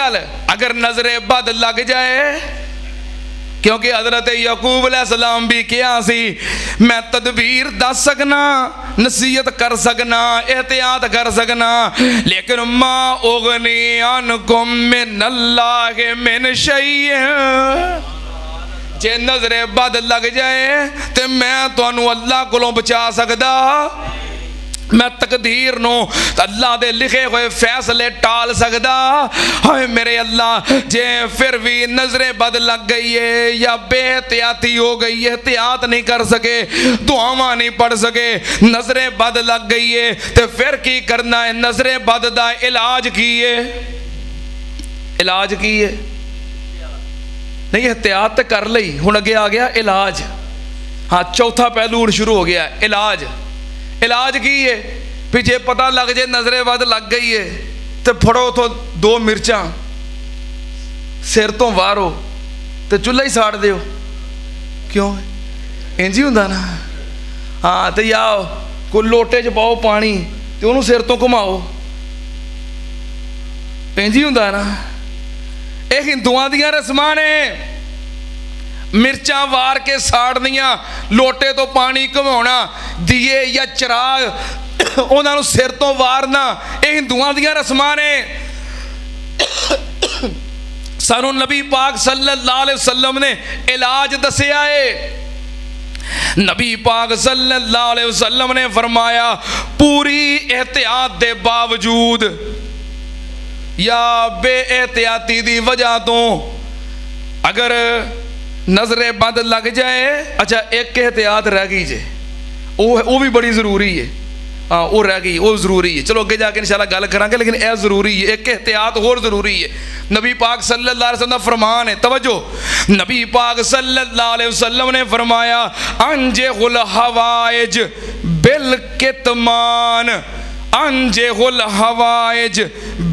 गल अगर नजरे बद लग जाए, क्योंकि हजरत याकूब अलैहिस्सलाम भी क्या सी, मैं तदबीर दस सकना, नसीहत कर सकना, एहतियात कर सकना, लेकिन मा उगनी अनकुम मिनल्लाहि मिन शैइन, जे नजरे बद लग जाए तो मैं तुहानू अल्लाह कोलों बचा सकदा, मैं तकदीर नू अल्लाह दे लिखे हुए फैसले टाल सकदा। हाय मेरे अल्लाह, जे फिर भी नजरे बद लग गई है या बेहतियाती हो गई है, एहतियात नहीं कर सके, दुआवां नहीं पढ़ सके, नजरे बद लग गई है तो फिर की करना है? नजरे बद दा इलाज की है? इलाज की है? नहीं, एहतियात तो कर ली, हुण अगे आ गया इलाज। हाँ, चौथा पहलू हुण शुरू हो गया, इलाज। इलाज की है? भी जे पता लग जाए नजरे बद लग गई है तो फड़ो तो 2 मिर्चां सिर तो वारो तो चूल्हा ही साड़ दिओ। क्यों? इंज ही हुंदा ना। हाँ, तो या कोई लोटे च पाओ पानी तो उन्होंने सिर तो घुमाओ, इंज ही हुंदा ना। ये हिंदुआं दियां रस्मां ने, मिर्चां वार के साड़नियां, लोटे तो पानी घुमाउणा, दिए या चिराग उन्होंने सिर तो वारना, ये हिंदुआं दियां रस्मां ने। सानू नबी पाक सल्लल्लाहु अलैहि वसल्लम ने इलाज दसिया है। नबी पाक सल्लल्लाहु अलैहि वसल्लम ने फरमाया, पूरी एहतियात दे बावजूद या बेएहतियाती दी वजह तो अगर नजरे बद लग जाए, अच्छा एक एहतियात रह गई जे, वो भी बड़ी ज़रूरी है। हाँ, वो रह गई, वो ज़रूरी है। चलो अगे जाके इंशाल्लाह गल करांगे, लेकिन यह ज़रूरी है, एक एहतियात होर ज़रूरी है। नबी पाक सल्लल्लाहु अलैहि वसल्लम फरमान है, तवज्जो, नबी पाक सल्लल्लाहु अलैहि वसल्लम ने फरमाया, अंजेहुल हवाइज बिल कितमान, अंजेहुल हवाइज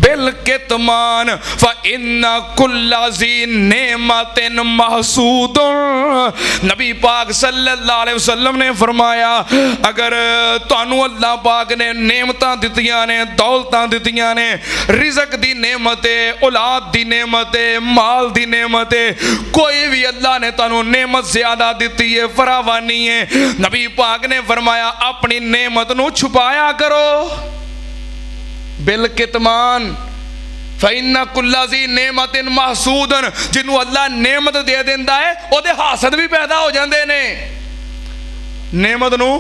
बिल कितमान फ इन्ना कुल्ला ज़ी नेमतिन महसूद। नबी पाक सल्लल्लाहु अलैहि वसल्लम ने फरमाया, अगर तुहानू अल्लाह पाक ने नेमतां दित्तियां ने, दौलतां दित्तियां ने, रिज़क दी नेमत है, औलाद दी नेमत है, माल दी नेमत है, कोई भी अल्लाह ने तुहानू नेमत ज़्यादा दित्ती है, फरावानी है, नबी पाक ने फरमाया अपनी नेमत नू छुपाया करो। बिल कितमान फइन्ना कुल्ला ज़ी नेमतिन महसूदन, जिन्हों अल्लाह नेमत दे देंदा है ओदे हासद भी पैदा हो जाते ने। नेमत नू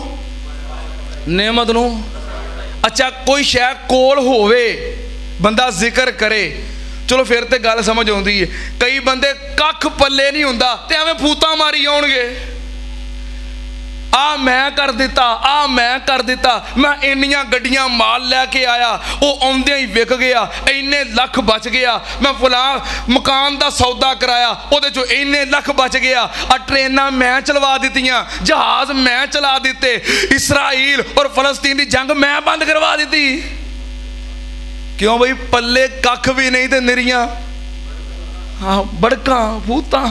अच्छा कोई शै कोल होवे, बंदा जिक्र करे, चलो फिर तो गल समझ आउंदी है। कई बंदे कख पल्ले नहीं हुंदा ते एवें फूतां मारी आउणगे, आ मैं कर दिता, आ मैं कर दिता, मैं इन्नियां गड्डियां माल लैके आया, वो आउंदे ही विक गया, इन्ने लख बच गया, मैं फलां मकान दा सौदा कराया, उहदे चों इन्ने लख बच गया, आ ट्रेनां मैं चलवा दित्तियां, जहाज मैं चला दिते, इसराइल और फलस्तीन दी जंग मैं बंद करवा दी। क्यों बई? पल्ले कख भी नहीं ते निरियां हाँ बड़कां फूतां।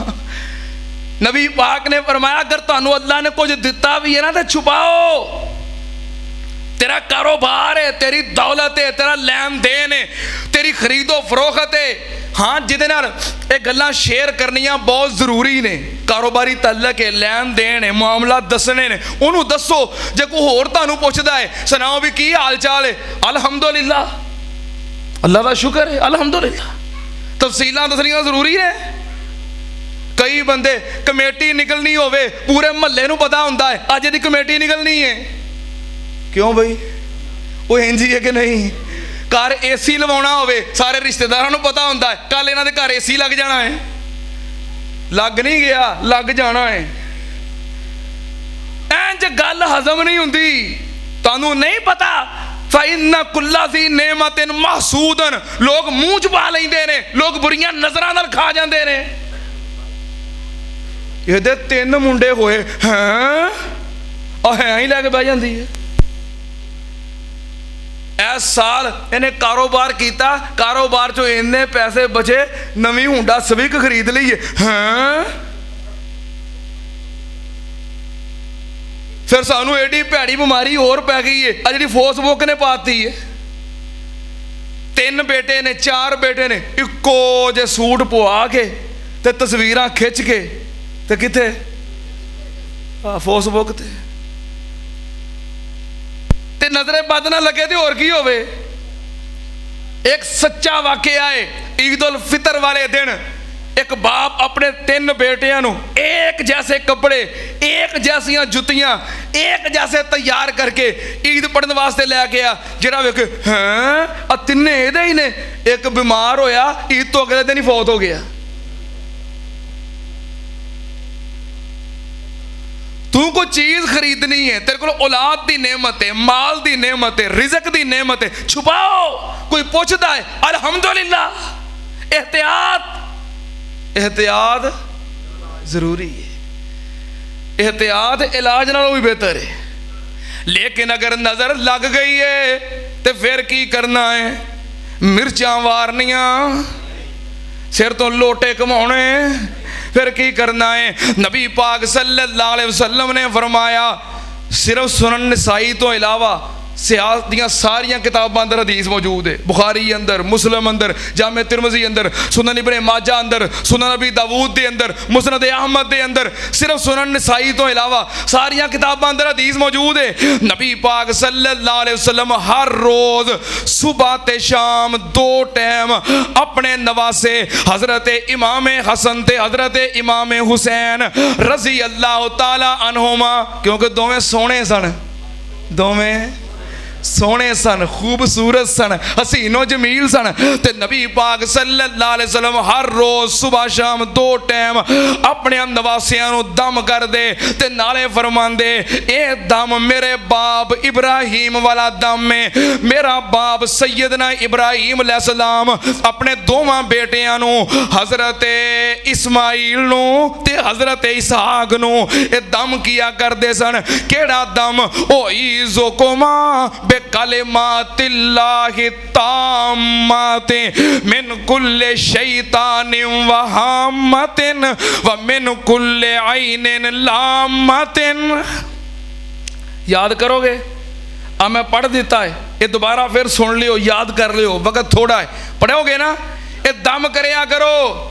नबी पाक ने फरमाया, अगर तुहानू अल्लाह ने कुछ दिता भी है ना तो छुपाओ। तेरा कारोबार है, तेरी दौलत है, तेरा लैन देन है, तेरी खरीदो फरोख्त है, हाँ जिहदे नाल ये गल्लां शेयर करनियां बहुत जरूरी ने, कारोबारी तल्लक है, लैन देन है, मामला दसने ने, उन्होंने दसो। जे कोई होर तुहानू पुछदा है, सुनाओ भी की हाल चाल है, अल्हम्दुलिल्लाह, अल्लाह का शुक्र है, अल्हम्दुलिल्लाह। तफसीलां दसनियां जरूरी है। कई बंदे कमेटी निकलनी होवे पूरे महल्ले नूं पता हुंदा है अज दी कमेटी निकलनी है। क्यों बई? वो इंज ही है कि नहीं? घर एसी लवाउणा होवे सारे रिश्तेदारां नूं पता हुंदा है कल इन्हां दे घर एसी लग जाना है, लग नहीं गया, लग जाना है। इंज गल हजम नहीं हुंदी, तुहानू नहीं पता। फइन्ना कुल्ला ज़ी नेमतिन महसूदन, लोग मूँह च पा लैंदे ने, लोग बुरियां नज़रां नाल खा जांदे ने। ਇਹਦੇ 3 मुंडे होए हैं और है ही लैके बह जाती है। इस साल इन्हें कारोबार किया, कारोबार चो इन्ने पैसे बचे, नवी हुंडा सविक खरीद लीए हैं। फिर सानू एडी भैड़ी बीमारी होर पै गई है, आ जी फेसबुक ने पाती है। 3 बेटे ने 4 बेटे ने इक्को जे सूट पवा के ते तस्वीरां खिंच के ते किथे फेसबुक ते नजरे बद ना लगे तो होर की होवे। एक सच्चा वाकया है, ईद उल फितर वाले दिन एक बाप अपने 3 बेटियां नू एक जैसे कपड़े, एक जैसियां जुतियां, एक जैसे तैयार करके ईद पढ़ने वास्ते लैके आ। जरा वेख हैं तिन्ने एदे ही ने, एक बीमार होया ईद तो अगले दिन ही फौत हो गया। तू कोई चीज खरीदनी है, तेरे को औलाद की नेमत है, माल की नेमत है, रिज़्क की नेमत है, छुपाओ। कोई पूछता है अल्हम्दुलिल्लाह। एहतियात जरूरी है, एहतियात इलाज नालों भी बेहतर है। लेकिन अगर नजर लग गई है तो फिर की करना है? मिर्चां वारनियां, सिर तो लोटे कमाने, फिर की करना है? नबी पाक सल्लल्लाहु अलैहि वसल्लम ने फरमाया सिर्फ सुनन नसाई तो इलावा सियासत दियां सारियां किताबां अंदर हदीस मौजूद है। बुखारी अंदर, मुस्लिम अंदर, जामे तिरमिज़ी अंदर, सुनन इब्ने माजा अंदर, सुनन नबी दाऊद दे अंदर, मुस्नद अहमद दे अंदर, सिर्फ सुनन नसाई तो इलावा सारियां किताबां अंदर हदीस मौजूद है। नबी पाक सल्लल्लाहु अलैहि वसल्लम हर रोज सुबह ते शाम 2 टाइम अपने नवासे हजरत इमाम हसन ते हजरत इमाम हुसैन रजी अल्लाह तआला अन्हुमा, क्योंकि दोवें सोहने सन, दोवें सोहने सन, खूबसूरत सन, हसीनो जमील सन। ते नबी पाक सल्लल्लाहु अलैहि वसल्लम हर रोज सुबह शाम 2 टाइम अपने नवासियां नू दम कर दे ते नाले फरमांदे ए दम मेरे बाप इब्राहिम वाला दम है। मेरा बाप सैयदना इब्राहिम अलैहिस्सलाम अपने दोवां बेटियां नू हजरत इस्माइल नू ते हजरत इसहाक नू ए दम किया करदे सन। केड़ा दम? ओ ईज़ुकुमा बेकलिमातिल्लाहि ताम्माति मिन कुल्ले शैतानिन व हाम्मतिन व मिन कुल्ले ऐनिन लाम्मतिन। याद करोगे? अब मैं पढ़ देता है, ये दोबारा फिर सुन लियो, याद कर लियो, वक्त थोड़ा है, पढ़ोगे ना? ये दम करया करो।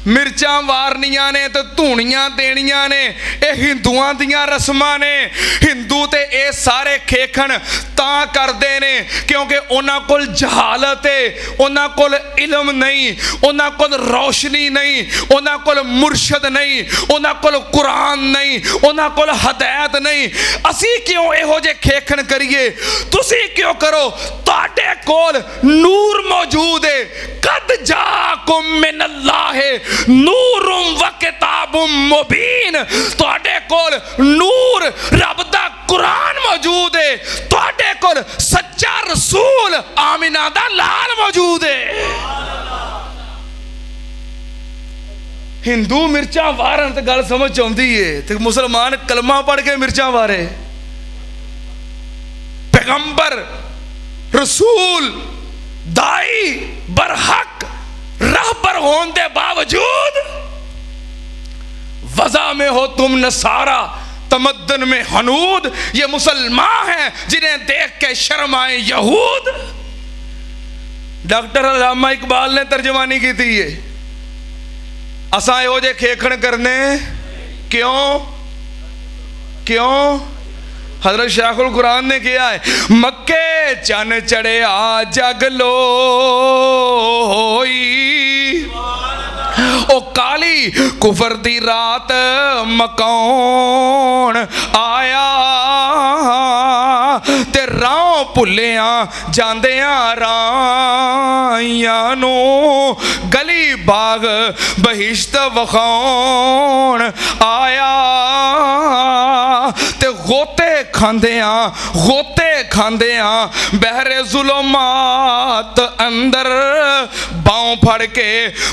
मिर्चां वारनियां ने तो धूनियां देनियां ने, ये हिंदुआं दियां रस्मां ने। हिंदू ते ये सारे खेखण तां करदे ने क्योंकि उन्हां कोल जहालत है, उन्हां कोल इल्म नहीं, उन्हां कोल रोशनी नहीं, उन्हां कोल मुर्शद नहीं, उन्हां कोल कुरान नहीं, उन्हां कोल हदायत नहीं। असी क्यों इहो जे खेखण करिए? तुसी क्यों करो? तुहाडे कोल नूर मौजूद है। कद जाकुम मिनल्लाह नूरुम व किताबुम मुबीन। तुहाडे कोल नूर रब दा कुरान मौजूद है, तुहाडे कोल सच्चा रसूल आमिना दा लाल मौजूद है। हिंदू मिर्चा वारन तो गल समझ आती है, तो मुसलमान कलमा पढ़ के मिर्चा वारे। पैगंबर रसूल दाई बरहक रहबर होने के बावजूद वज़ा में हो तुम नसारा, तमद्दन में हनूद। ये मुसलमान हैं जिन्हें देख के शर्म आए यहूद। डॉक्टर अल्लामा इकबाल ने तर्जमानी की थी ये। असा इहो जे खेखण करने क्यों? क्यों? हजरत शाखुल कुरान ने किया है, मक्के चन चढ़िया जगलो होई, ओ काली कुफर दी रात मकाउन आया, ते राह भुलिया जांदियां राहियां नू गली बाग बहिश्त वखाउन आया, ते गोते खांदियां बहरे जुलमात अंदर बाँव फड़ के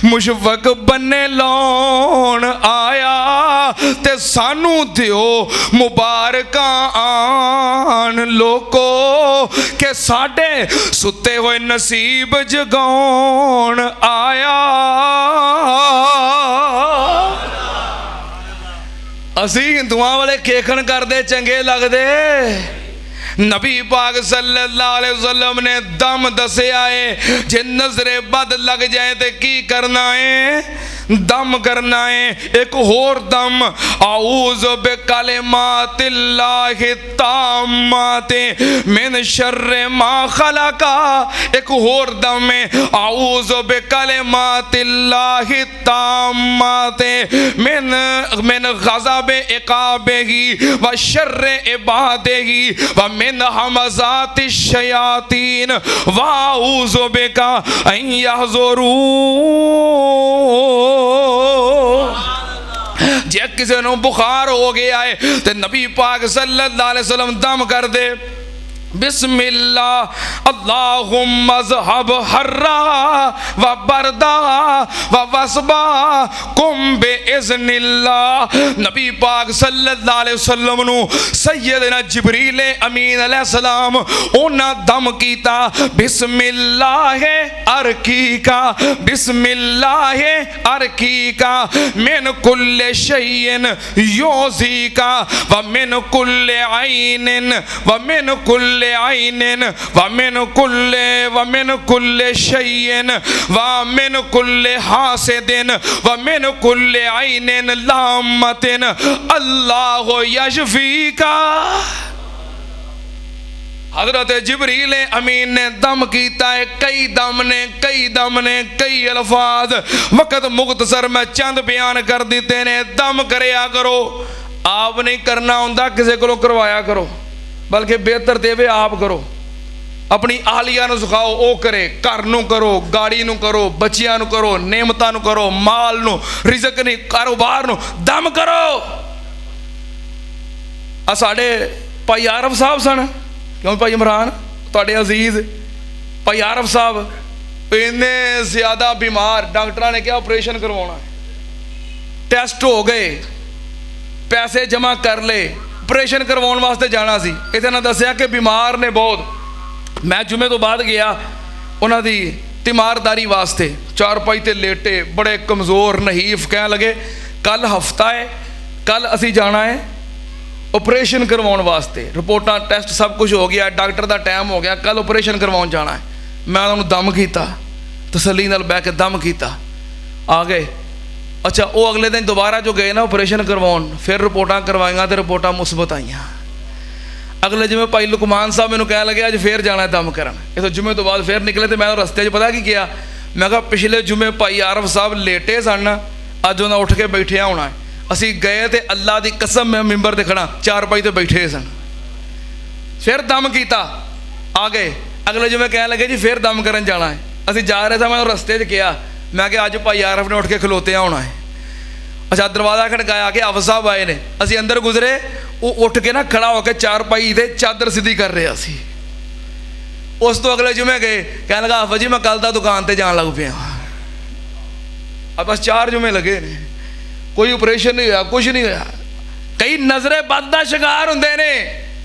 मुशफक बन्ने लौन आया, ते सानू दियो मुबारकां आन लोको के साडे सुते हुए नसीब जगाउन आया। असी हिंदुआं वाले खेखण करदे चंगे लगदे, नबी पाक सल्लल्लाहु अलैहि वसल्लम ने दम दसिया है जे नजरे बद लग जाए तो की करना है दम करना है एक होर दम आऊज़ु बिकलिमातिल्लाहि ताम्माति मिन शर्रि मा खलका एक होर दम है आऊज़ु बिकलिमातिल्लाहि ताम्माति मिन गज़बि इक़ाबिही व शर्रि इबादिही व मिन हमज़ाति शयातीन व आऊज़ु बिका अन यहज़ुरून। जे किसी को बुखार हो गया है तो नबी पाक सल्लल्लाहु अलैहि वसल्लम दम कर दे बिस्मिल्लाह अल्लाहुम्मा ज़हब हर्रा व बरदा व वस्बा कुम बिइज़्निल्लाह। नबी पाक सल्लल्लाहु अलैहि वसल्लम नु सैयदना जिब्रील अमीन अलैहिस्सलाम उन्हां दम कीता बिस्मिल्लाह अरकीका बिस्मिल्लाह अरकीका मिन कुल्ले शैइन योज़ीका व मिन कुल्ले ऐनिन व मिन कुल्ले आइनिन वमिन कुल्ले शैइन वमिन कुल्ले हासिदिन वमिन कुल्ले आइनिन लामतिन अल्लाह यशफीका। हजरत जिब्रील अमीन ने दम कीता है कई दम ने कई अल्फाज वक़्त मुख्तसर में चंद बयान कर दिते ने। दम करया करो आप नहीं करना हुंदा किसी को करवाया करो बल्कि बेहतर देवे आप करो अपनी आहलिया नूं सिखाओ ओ करे घर नूं करो गाड़ी नूं करो बच्चियां नूं करो नेमतां नूं करो माल नूं रिज़क नहीं कारोबार नूं दम करो। आ साडे भाई आरफ साहब सन क्यों भाई इमरान तुहाडे अजीज भाई आरफ साहब इन्ने ज़्यादा बीमार डॉक्टरां ने कहा ऑपरेशन करवाना टेस्ट हो गए पैसे जमा कर ले ऑपरेशन करवाने वास्ते जाना सी इत्थे ना दसिया कि बीमार ने बहुत। मैं जुमे तो बाद गया उन्हां दी तीमारदारी वास्ते चारपाई ते लेटे बड़े कमज़ोर नहीफ कह लगे कल हफ्ता है कल असी जाना है ऑपरेशन करवाने वास्ते रिपोर्टां टेस्ट सब कुछ हो गया डॉक्टर का टाइम हो गया कल ऑपरेशन करवाने जाना है। मैं उन्होंने दम किया तसल्ली नाल बह के दम किया आ गए। अच्छा वो अगले दिन दोबारा जो गए ना ऑपरेशन करवाउण फिर रिपोर्टां करवाइयां तो रिपोर्टां मुस्बत आईयां। अगले जिमें भाई लुकमान साहब मैनूं कह लगे अज फिर जाना दम करन इस जुमे तो बाद फिर निकले तो मैं रस्ते पता की किया मैं कहा पिछले जुमे भाई आरफ साहब लेटे सन अज उन्हें उठ के बैठिया होना है असी गए तो अल्लाह की कसम मैं मिंबर ते खड़ा चारपाई ते बैठे सन फिर दम किया आ गए। अगले जुमे कह लगे जी फिर दम करन जाना है असी जा रहे थे मैं रस्ते किया मैं कि अज भाई आरफ ने उठ के खलोते होना है। अच्छा दरवाज़ा खड़काया कि आफिस साहब आए ने असी अंदर गुजरे वो उठ के ना खड़ा होकर चारपाई ते चादर सीधी कर रहा सी। उस तो अगले जुमे गए कह लगा आफिस जी मैं कल दा दुकान ते जान लग पिया अब बस 4 जुमे लगे ने कोई ऑपरेशन नहीं होया कुछ नहीं होया। कई नजरे बद दा शिकार हुंदे ने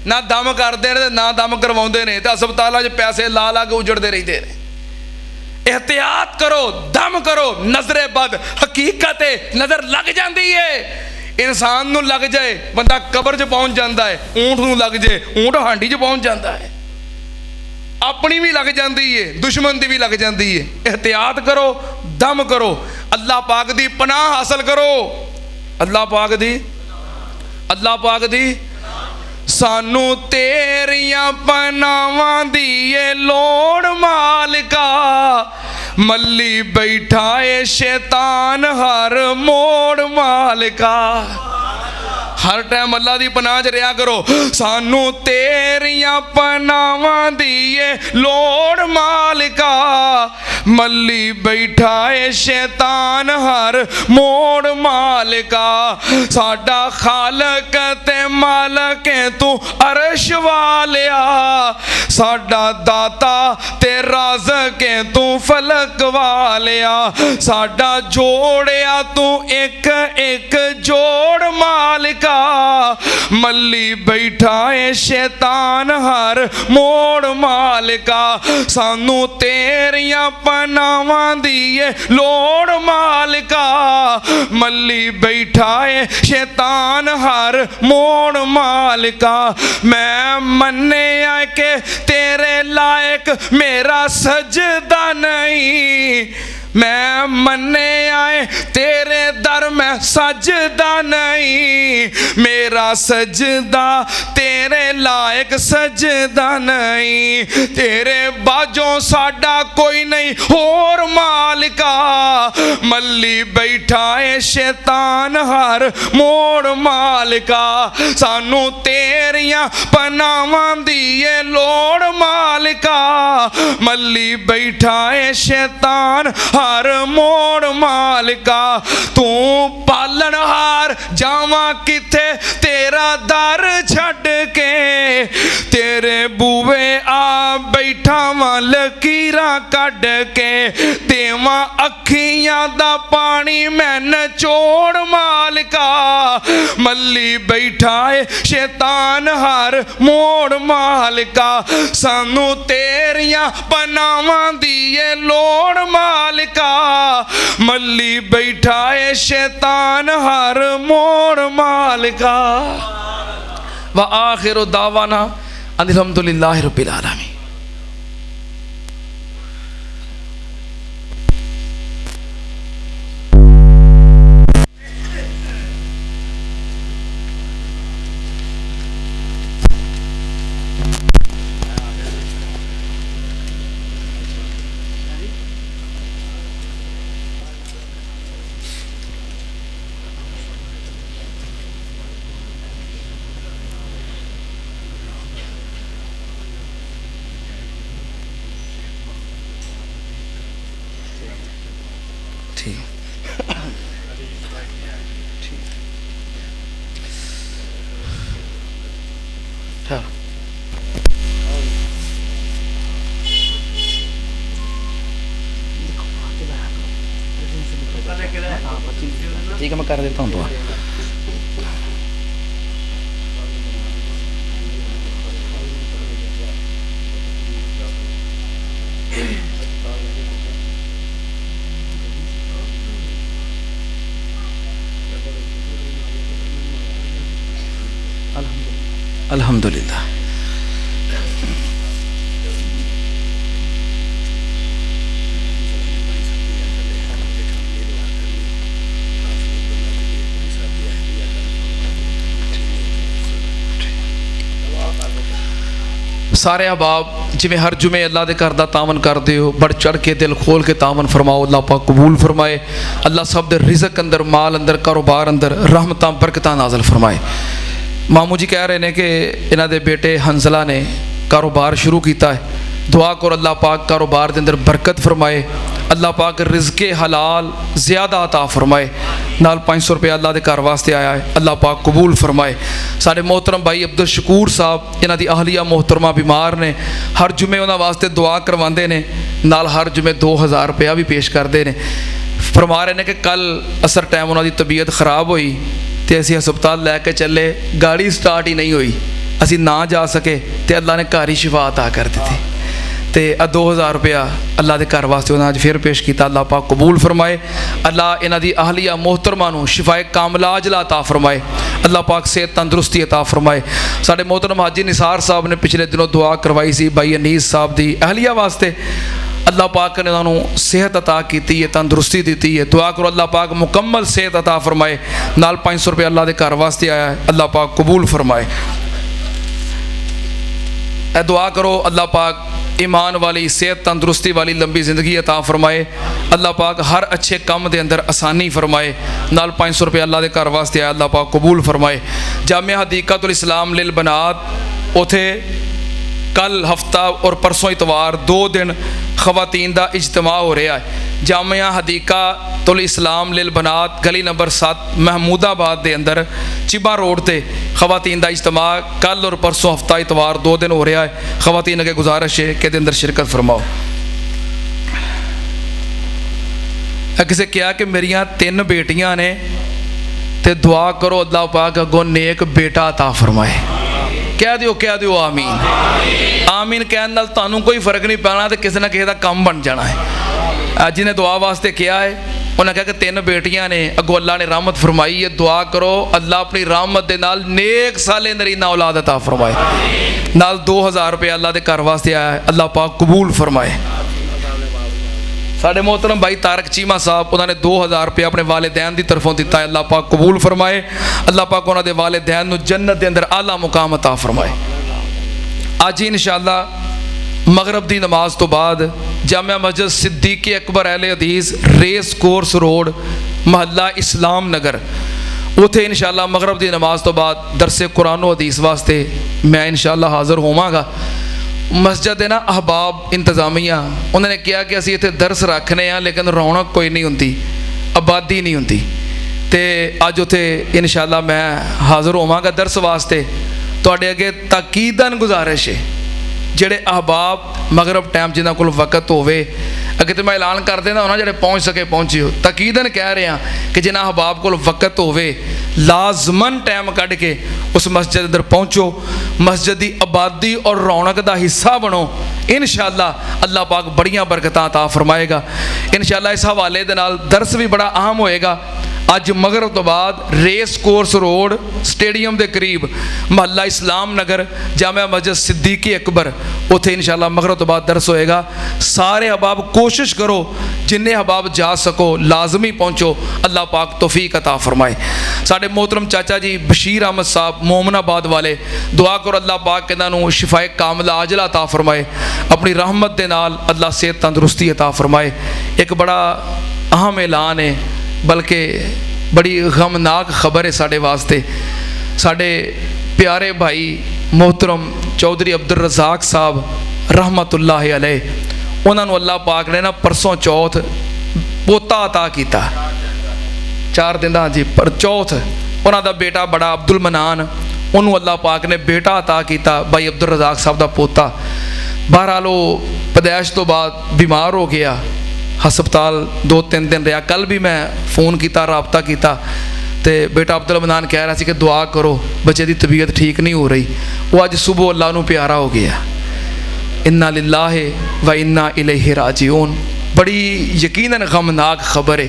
ना दम करते हैं ना दम करवाउंदे ने ते हस्पतालों च पैसे ला ला के उजड़ते रहते हैं। एहतियात करो दम करो नजरे बद हकीकत है नजर लग जाती है इंसान नूं लग जाए बंदा कबर च पहुंच जाता है ऊंट नूं लग जाए ऊंट हांडी च पहुंच जाता है अपनी भी लग जाती है दुश्मन की भी लग जाती है। एहतियात करो दम करो अल्लाह पाक दी पनाह हासिल करो अल्लाह पाक दी सानू तेरियां पनावां दी ए लोड़ मालिका मल्ली बैठा ए शैतान हर मोड़ मालिका। हर टाइम अल्लाह दी पनाह च रहा करो सानू तेरियां पनावां दी ए लोड़ मालिका मल्ली बैठा ए शैतान हर मोड़ मालिका। साडा खालक ते मालक है तू अरश वालिया साडा दाता ते राज़क है तू फलक वालिया साडा जोड़िया तू एक एक जोड़ मालिका मल्ली बैठा है शैतान हर मोड़ मालिका। सानू तेरियां पनावां दी ए लोड़ मालिका मल्ली बैठा है शैतान हर मोड़ मालिका। मैं मन्निया के तेरे लायक मेरा सजदा नहीं, मैं मन्ने आए तेरे दर में सजदा नहीं, मेरा सजदा तेरे लायक सजदा नहीं। तेरे बाजों साडा कोई नहीं होर मालिका, मल्ली बैठा है शैतान हर मोड़ मालिका। सानू तेरियां पनावां दी ये लोड़ मालिका, मल्ली बैठा है शैतान हर मोड़ मालिका। तू पालनहार जावा किथे तेरा दर छड़ के, तेरे बूवे आ बैठा वां लकीरां कढ़ के, देवा अखियां दा पानी मैं नचोड़ मालिका, मल्ली बैठा है शैतान हर मोड़ मालिका। सानू तेरियां पनावां दी ये लोड़ मालिका, मल्ली बैठा है शैतान हर मोड़ मालिका। व आखिरु दावाना अल्हम्दुलिल्लाहि रब्बिल आलमीन। ठीक है, मैं कर देता हूँ दुआ। अल्हम्दुलिल्लाह। सारे अहबाब जिमें हर जुमे अल्लाह दे घर दा तावन करदे हो, बढ़ चढ़ के दिल खोल के तावन फरमाओ। अल्लाह पाक कबूल फरमाए। अल्लाह सब दे रिज़्क अंदर, माल अंदर, कारोबार अंदर रहमतां बरकतां नाज़िल फरमाए। मामू जी कह रहे हैं कि इन्हां दे बेटे हंजला ने कारोबार शुरू किया है, दुआ करो अल्लाह पाक कारोबार के अंदर बरकत फरमाए, अल्लाह पाक रिज़्क़े हलाल ज़्यादा अता फरमाए। नाल 500 रुपया अल्लाह के घर वास्ते आया है, अल्लाह पाक कबूल फरमाए। साढ़े मोहतरम भाई अब्दुल शकूर साहब, इन्हां दी अहलिया मोहतरमा बीमार ने, हर जुमे उन्हां वास्ते दुआ करवाते हैं, नाल हर जुमे 2000 रुपया भी पेश करते हैं। फरमा रहे हैं कि कल असर टाइम उन्हां दी तबीयत खराब हुई तो असीं हस्पताल लैके चले, गाड़ी स्टार्ट ही नहीं हुई, असीं ना जा सके तो अल्लाह ने घर ही शिफा अता कर दी। तो 2000 रुपया अल्लाह के घर वास्ते उन्हें अज फिर पेश किया। अल्लाह पाक कबूल फरमाए। अल्लाह इन्हां दी अहलिया मोहतरमा नूं शिफाए कामला अजला अता फरमाए। अल्लाह पाक सेहत तंदुरुस्ती अता फरमाए। साडे मोहतरम हाजी निसार साहब ने पिछले दिनों दुआ करवाई सी भाई अनीस साहब दी अहलिया वास्ते, अल्लाह पाक ने उन्होंने सेहत अता की है, तंदुरुस्ती दी है। दुआ करो अल्लाह पाक मुकम्मल सेहत अता फरमाए। नाल 500 रुपया अल्लाह के घर वास्ते आया है, अल्लाह पाक कबूल फरमाए। दुआ करो अल्लाह पाक ईमान वाली, सेहत तंदुरुस्ती वाली लंबी ज़िंदगी अता फरमाए। अल्लाह पाक हर अच्छे काम के अंदर आसानी फरमाए। नाल 500 रुपया अल्लाह के घर वास्ते आया, अल्लाह पाक कबूल फरमाए। जामिया हदीक़तुल इस्लाम लिल बनात उथे कल हफ्ता और परसों इतवार 2 दिन खवातीन का इज्तिमा हो रहा है। जामिया हदीक़तुल इस्लाम लिल बनात गली नंबर 7 महमूदाबाद के अंदर चिबा रोड से खवातीन का इज्तिमा कल और परसों हफ्ता इतवार 2 दिन हो रहा है। खवातीन अगे गुजारिश है कि अंदर शिरकत फरमाओ। किसी क्या कि मेरिया 3 बेटियां ने, तो दुआ करो अल्लाह पाक अगों नेक बेटा अता फरमाए। कह दियो आमीन। आमीन कहने नाल तुहानूं कोई फर्क नहीं पैना, तो किसी ना किसी का काम बन जाना है। जिन्हें दुआ वास्ते किया है उन्हें कहा कि 3 बेटियां ने, अगों अल्लाह ने रहमत फरमाई है, दुआ करो अल्लाह अपनी रहमत के नाल नेक साले नरीना औलाद अता फरमाए। नाल 2000 रुपया अल्लाह के घर वास्ते आया है, अल्लाह पाक कबूल फरमाए। साढ़े मोहतरम भाई तारक चीमा साहब, उन्होंने 2000 रुपया अपने वालिदैन की तरफों दिता है, अल्लाह पाक कबूल फरमाए। अल्लाह पाक उन्होंने वालिदैन नूं जन्नत के अंदर आला मुकाम अता फरमाए। अज इंशाअल्लाह मगरब की नमाज तो बाद जामिया मस्जिद सिद्दीक़ अकबर अहले हदीस रेस कोर्स रोड महल्ला इस्लाम नगर, उत्थे इंशाअल्लाह मगरब की नमाज तो बाद दरसे कुरान हदीस वास्ते मैं इंशाअल्लाह हाज़र होवांगा। मस्जिद है ना अहबाब इंतजामिया, उन्होंने कहा कि असीं इत्थे दरस रखने हैं लेकिन रौनक कोई नहीं होंदी, आबादी नहीं होंदी, तो अज उत्थे इंशाअल्लाह मैं हाज़र होवांगा दरस वास्ते। तुहाडे अगे ताकीदन गुजारिश है, ਜਿਹੜੇ अहबाब मगरब टाइम जिन्हों को वक्त होवे, अगे तो मैं ऐलान कर देना उन्होंने जो पहुँच सके पहुँचियो, तकीदन कह रहे हैं कि जिन्हें अहबाब को वक्त होवे लाजमन टाइम कढ़ के उस मस्जिद अंदर पहुँचो, मस्जिद की आबादी और रौनक का हिस्सा बनो। इंशाअल्लाह अल्लाह पाक बड़ियां बरकतां अता फरमाएगा। इंशाअल्लाह इस हवाले दे नाल दरस भी बड़ा अहम होएगा। अज मगरब तो बाद रेस कोर्स रोड स्टेडियम के करीब महल्ला इस्लाम नगर जामिया मस्जिद सिद्दीक़ अकबर, उत्थे इंशाअल्लाह मगरब तो बाद दरस होएगा। सारे अहबाब कोशिश करो, जिन्ने अहबाब जा सको लाजमी पहुँचो, अल्लाह पाक तौफीक अता फरमाए। साढ़े मोहतरम चाचा जी बशीर अहमद साहब मोमनाबाद वाले, दुआ करो अल्लाह पाक इन्हों शिफाए कामला आजला अता फरमाए, अपनी रहमत के नाल अल्लाह सेहत तंदुरुस्ती अता फरमाए। एक बड़ा अहम ऐलान है, बल्कि बड़ी गमनाक खबर है साढ़े वास्ते। साढ़े प्यारे भाई मोहतरम चौधरी अब्दुल रज़ाक साहब रहमतुल्लाह अलैह, उन्होंने अल्लाह पाक ने ना परसों चौथ पोता अता किया, 4 दिन हाँ जी, पर चौथ उन्होंने बेटा बड़ा अब्दुल मनान, उन्होंने अल्लाह पाक ने बेटा अता किया, भाई अब्दुल रज़ाक साहब का पोता। बहरहाल वो पैदाइश तो बाद बीमार हो गया, हस्पताल 2-3 दिन रहा। कल भी मैं फ़ोन किया, राबता किया, तो बेटा अब्दुल मनान कह रहा ਸੀ कि दुआ करो बच्चे की तबीयत ठीक नहीं हो रही। वो अज सुबह अल्लाह नूं प्यारा हो गया। इन्ना लिल्लाहि व इन्ना इलैहि राजिऊन। बड़ी यकीनन गमनाक खबर है।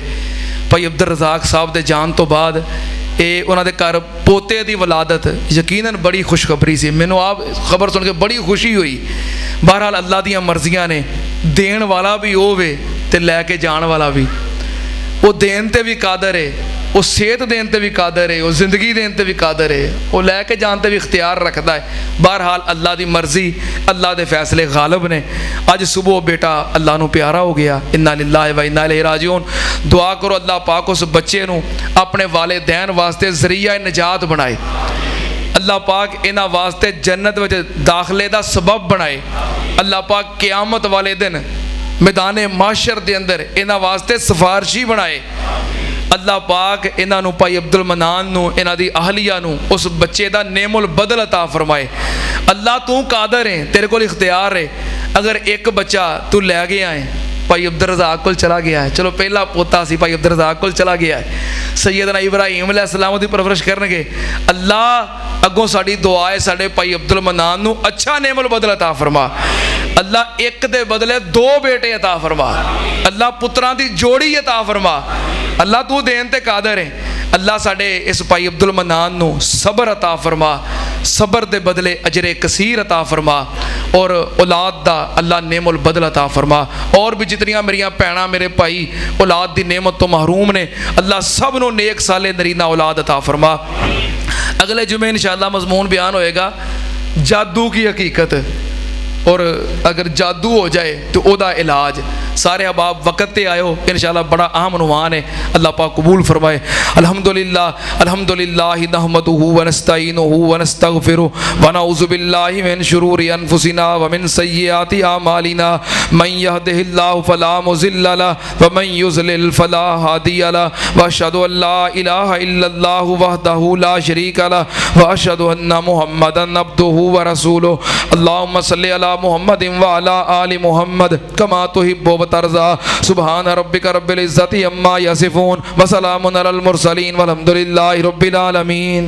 भाई अब्दुल रज़ाक साहब के जान तो बाद ये उन्होंने घर पोते की वलादत यकीनन बड़ी खुशखबरी सी। मैनू आप खबर सुन के बड़ी खुशी हुई। बहरहाल अल्लाह दियां मर्जियां ने, देन वाला भी होवे ते लैके जान वाला भी, वो देन ते भी कादर है, वो सेहत देन ते भी कादर है, वो जिंदगी देन ते भी कादर है, वो लैके जान ते भी इख्तियार रखता है। बहरहाल अल्लाह की मर्जी, अल्लाह के फैसले गालिब ने। अज सुबह बेटा अल्लाह नूं प्यारा हो गया। इन्ना लिल्लाहि व इन्ना इलैहि राजिऊन। दुआ करो अल्लाह पाक उस बच्चे नूं अपने वालिदैन वास्ते ज़रिया निजात बनाए, अल्लाह पाक इन्हां वास्ते जन्नत विच दाखले का सबब बनाए। अल्लाह पाक क़यामत वाले दिन मैदान माशर के अंदर इन्हां वास्ते सिफारशी बनाए। अल्लाह पाक इन्हां नूं भाई अब्दुल मनान नूं, इन्हां दी अहलिया नूं उस बच्चे का नेमुल बदल अता फरमाए। अल्लाह तू कादर है, तेरे को इख्तियार है। अगर एक बच्चा तू लै गया है, भाई अब्दुल रज़ाक को चला गया है, चलो पहला पोता सी भाई अब्दुल रज़ाक को चला गया है, सैयदना इब्राहीम अलैहिस्सलाम की परवरिश करनगे। अल्लाह अगों साड़ी दुआ है साढ़े भाई अब्दुल मनान नूं अच्छा नेमल बदल अता फरमा। अल्लाह एक दे बदले 2 बेटे अता फरमा। अल्लाह पुत्रां दी जोड़ी अता फरमा। अल्लाह तू देन ते कादर है। अल्लाह साढ़े इस भाई अब्दुल मनान नूं सबर अता फरमा, सबर दे बदले अजरे कसीर अता फरमा, और औलाद दा अल्लाह नेमुल बदल अता फरमा। और भी जितनियां मेरियां भैणां मेरे भाई औलाद दी नेमत तो महरूम ने, अल्लाह सब नूं नेक साले नरीना औलाद अता फरमा। अगले जुमे इंशाअल्लाह मज़मून बयान होएगा जादू की हकीकत, और अगर जादू हो जाए तो ओदा इलाज। सारे अहबाब वक़्त पे आयो, इंशाअल्लाह बड़ा अहम उन्वान है, अल्लाह पाक कबूल फरमाए। अल्हम्दुलिल्लाह अल्हम्दुलिल्लाह नहमदुहु व नस्तईनुहु व नस्तगफिरुहु व नऊज़ु बिल्लाहि मिन शुरूरि अनफुसिना व मिन सय्यिआति आमालिना मन यहदिहिल्लाहु फला मुज़िल्ल लहु व मन युज़लिल फला हादिय लहु व अशहदु अल्ला इलाहा इल्लल्लाहु वहदहु ला शरीका लहु व अशहदु अन्ना मुहम्मदन अब्दुहु व रसूलुहु। अल्लाहुम्मा सल्लि अला मुहम्मदिन व अला आलि मुहम्मद कमा तुहिब्बु व तर्ज़ा। सुब्हान रब्बिका रब्बिल इज़्ज़ति अम्मा यसिफून व सलामुन अलल मुरसलीन वल्हम्दुलिल्लाहि रब्बिल आलमीन।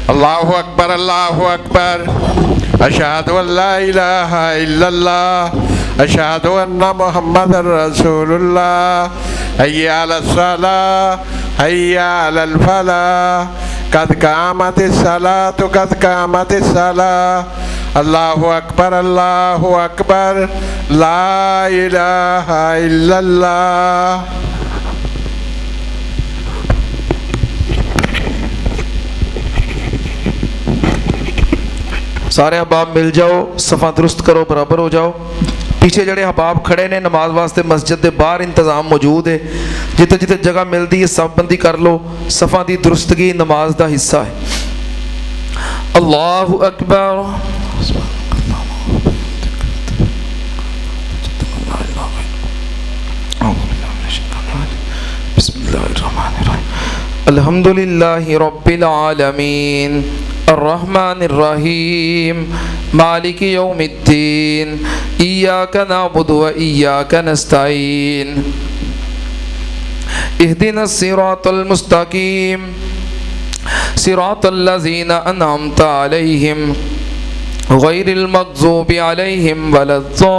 अल्लाहु अकबर, अल्लाहु अकबर। अशहदु अल्ला इलाहा इल्लल्लाह अशहदु अन्ना मुहम्मदर रसूलुल्लाह हय्या अलस सलाह हय्या अलल फलाह कद कामतिस सलातु कद कामतिस सलाह अल्लाहु अकबर ला इलाहा इल्लल्लाह। सारे अहबाब मिल जाओ, सफ़ा दुरुस्त करो, बराबर हो जाओ। पीछे जड़े अहबाब खड़े ने नमाज वास्ते मस्जिद के बाहर इंतजाम मौजूद है, जिते जिते जगह मिलती है सब बंदी कर लो। सफ़ा की दुरुस्तगी नमाज का हिस्सा है। अल्लाहु अकबर। अल्हम्दुलिल्लाहि रब्बिल आलमीन अर्रहमानिर्रहीम मालिकि यौमिद्दीन इय्याका नअबुदु व इय्याका नस्तईन इहदिनस सिरातल मुस्तकीम सिरातल लज़ीना अनअमता अलैहिम गैरिल मग़ज़ूबि अलैहिम वलद्दाल्लीन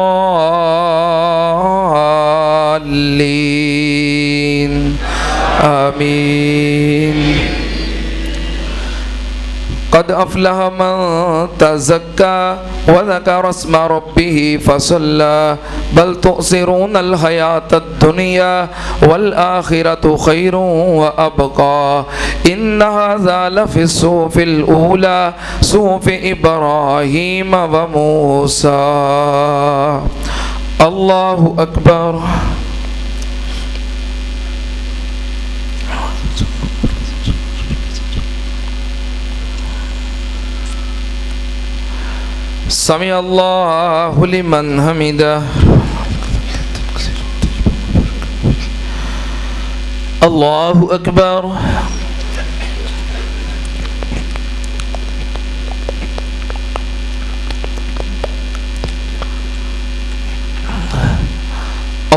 आमीन। क़द अफ़लह मन तज़क्का व ज़करा अस्म रब्बिही फ़सल्ला बल तुअसिरूनल हयातद दुनिया वल आखिरतु खैरुन व अबक़ा इन्न हाज़ा लफ़िस सुहुफ़िल ऊला सुहुफ़ि इब्राहीम व मूसा। अल्लाहु अकबर। समी अल्लाहु लिमन हमिदा। अल्लाहु अकबर।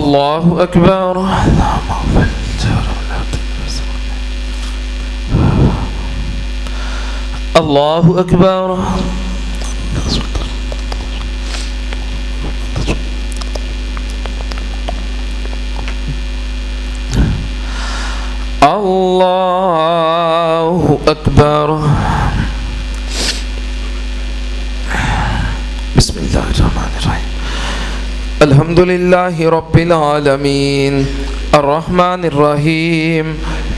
अल्लाहु अकबर। अल्लाहु अकबर। अल्लाहु अकबर। बिस्मिल्लाहिर्रहमानिर्रहीम। अल्हम्दुलिल्लाहि रब्बिल आलमीन अर्रहमानिर्रहीम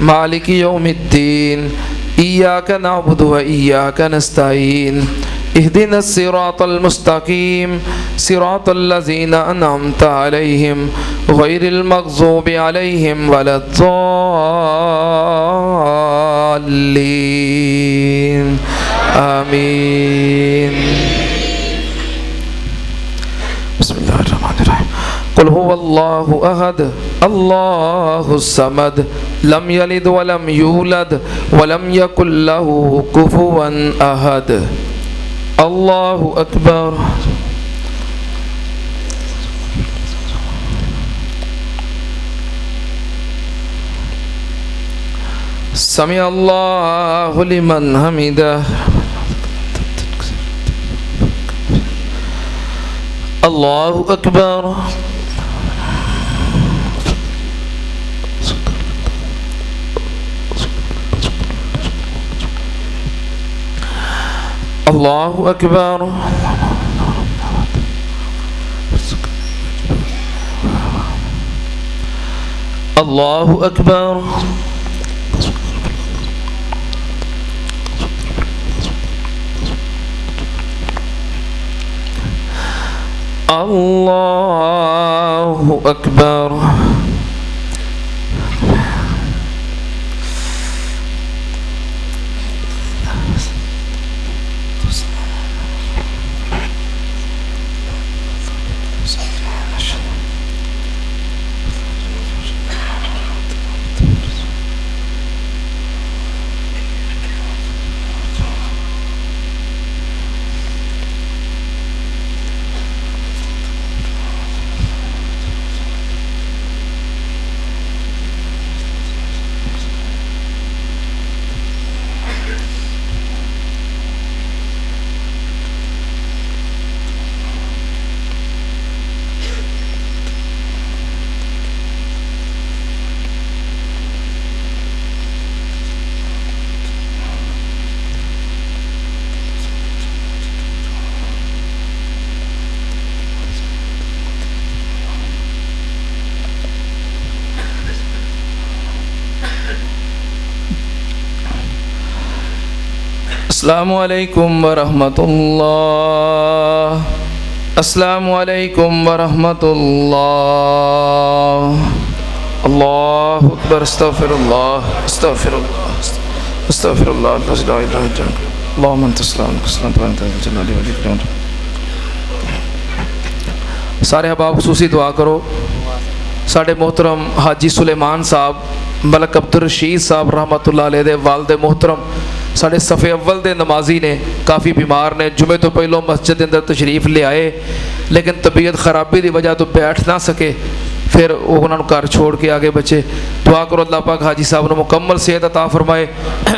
मालिकि यौमिद्दीन इय्याका नअबुदु व इय्याका नस्तईन इहदिनस सिरातल मुस्तकीम सिरातल लज़ीना अनअमता अलैहिम गैरिल मग़ज़ूबि अलैहिम वलद्दाल्लीन आमीन। बिस्मिल्लाहिर्रहमानिर्रहीम। कुल हुवल्लाहु अहद अल्लाहुस समद लम यलिद व लम यूलद व लम यकुल लहू कुफुवन अहद। अल्लाहु अकबर। समी अल्लाहु लिमन हमिदा। अल्लाहु अकबर। अल्लाहु अकबर। अल्लाहु अकबर। अल्लाहु अकबर। अस्सलामु अलैकुम वरहमतुल्लाह। अस्सलामु अलैकुम वरहमतुल्लाह। अल्लाहु अकबर। अस्तगफिरुल्लाह अस्तगफिरुल्लाह अस्तगफिरुल्लाह ला इलाहा इल्ला हुवा अल्लाहुम्मा अंता सलाम सलाम जलाली वल इकराम। सारे अहबाब खुसूसी दुआ करो। साढ़े मोहतरम हाजी सुलेमान साहब मलक अब्दुल रशीद साहब रहमतुल्लाह अलैह दे वालिद मोहतरम साढ़े सफ़े अव्वल दे नमाजी ने, काफ़ी बीमार ने। जुमे तो पहलों मस्जिद के अंदर तशरीफ़ ले आए, लेकिन तबीयत खराबी की वजह तो बैठ ना सके, फिर उन्होंने घर छोड़ के आगे बचे। दुआ करो अल्लाह पाक हाजी साहब ने मुकम्मल सेहत अता फरमाए।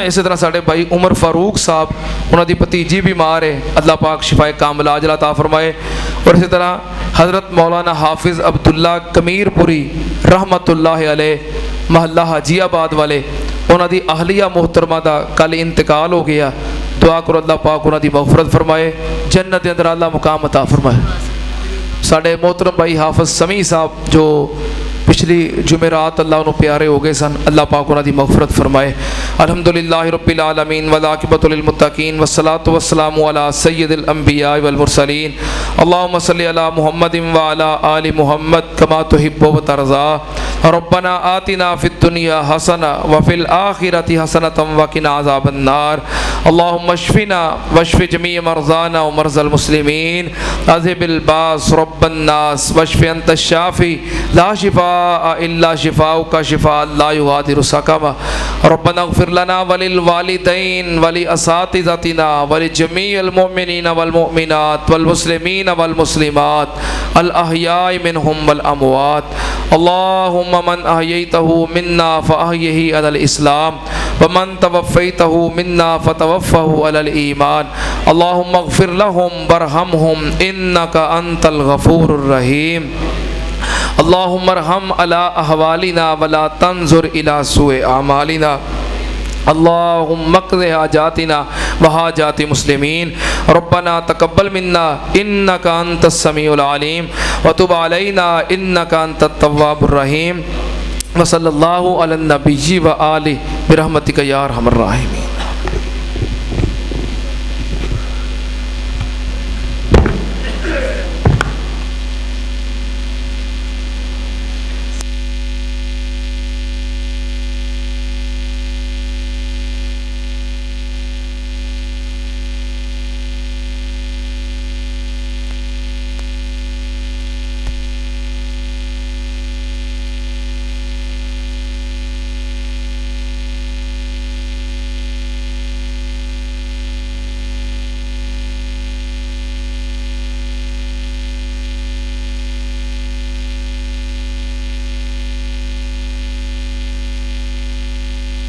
इस तरह साढ़े भाई उमर फारूक साहब, उन्होंने भतीजी बीमार है, अल्लाह पाक शिफाए कामिला अजला अता फरमाए। और इसी तरह हज़रत मौलाना हाफिज़ अब्दुल्ला कमीरपुरी रहमतुल्लाह अलैह महल्ला हाजीआबाद वाले, उन्होंने अहलिया मोहतरमा का कल इंतकाल हो गया। दुआ करो अल्लाह पाक उन्होंने मग़फ़िरत फरमाए, जन्नत के अंदर अल्लाह मुकाम अता फरमाए। साढ़े मोहतरम भाई हाफिज़ समी साहब जो पिछली जुमेरात अल्लाह उन्होंने प्यारे हो गए सन, अल्लाह पाक उन्होंने मग़फ़िरत फरमाए। अल्हम्दुलिल्लाहि रब्बिल आलमीन वल आक़िबतु लिल मुत्तक़ीन वस्सलातु वस्सलामु अला सय्यिदिल अंबिया वल मुरसलीन। अल्लाहुम्मा सल्लि अला मुहम्मदिन व अला आलि मुहम्मद कमा तुहिब्बु व तर्ज़ा। रब्बना आतिना फिद दुनिया हसना व फिल आखिरति हसनतम व क़िना अज़ाबन नार। अल्लाहुम्मा अश्फिना वश्फि जमी मरज़ाना व मरज़ल मुस्लिमीन। अज़हिबिल बास रब्बन नास वश्फि अंत शाफ़ी ला शिफा इल्ला शिफाउका शिफा ला युगादिरु सक़मा। रब्बना इग़फ़िर लना वलिल वालिदैन वलि असातिज़तिना वलि जमीइल मुमिनीन वल मुमिनात वल मुस्लिमीन वल मुस्लिमात अल अहयाइ मिनहुम वल अमवात। अल्लाहुम्मा मन अहयैतहु मिन्ना फ़अहयिही अलल इस्लाम व मन तवफ़्फ़ैतहु मिन्ना फ़तवफ़्फ़हु अलल ईमान। अल्लाहुम्मा इग़फ़िर लहुम वरहमहुम इन्नका अंतल गफ़ूरुर रहीम। अल्लाहुम्मा अरहम अला अहवालिना वला तंजुर इला सुए आमालिना। अल्लाहुम्मा क़ज़ि हाजातिना व हाजाति मुस्लिमीन। रब्बना तक़ब्बल मिन्ना इन्नका अंतस समीउल अलीम व तुब अलैना इन्नका अंतत तव्वाबुर रहीम। व सल्लल्लाहु अला नबिय्यि व आलिहि बिरहमतिका या अरहमर राहिमीन।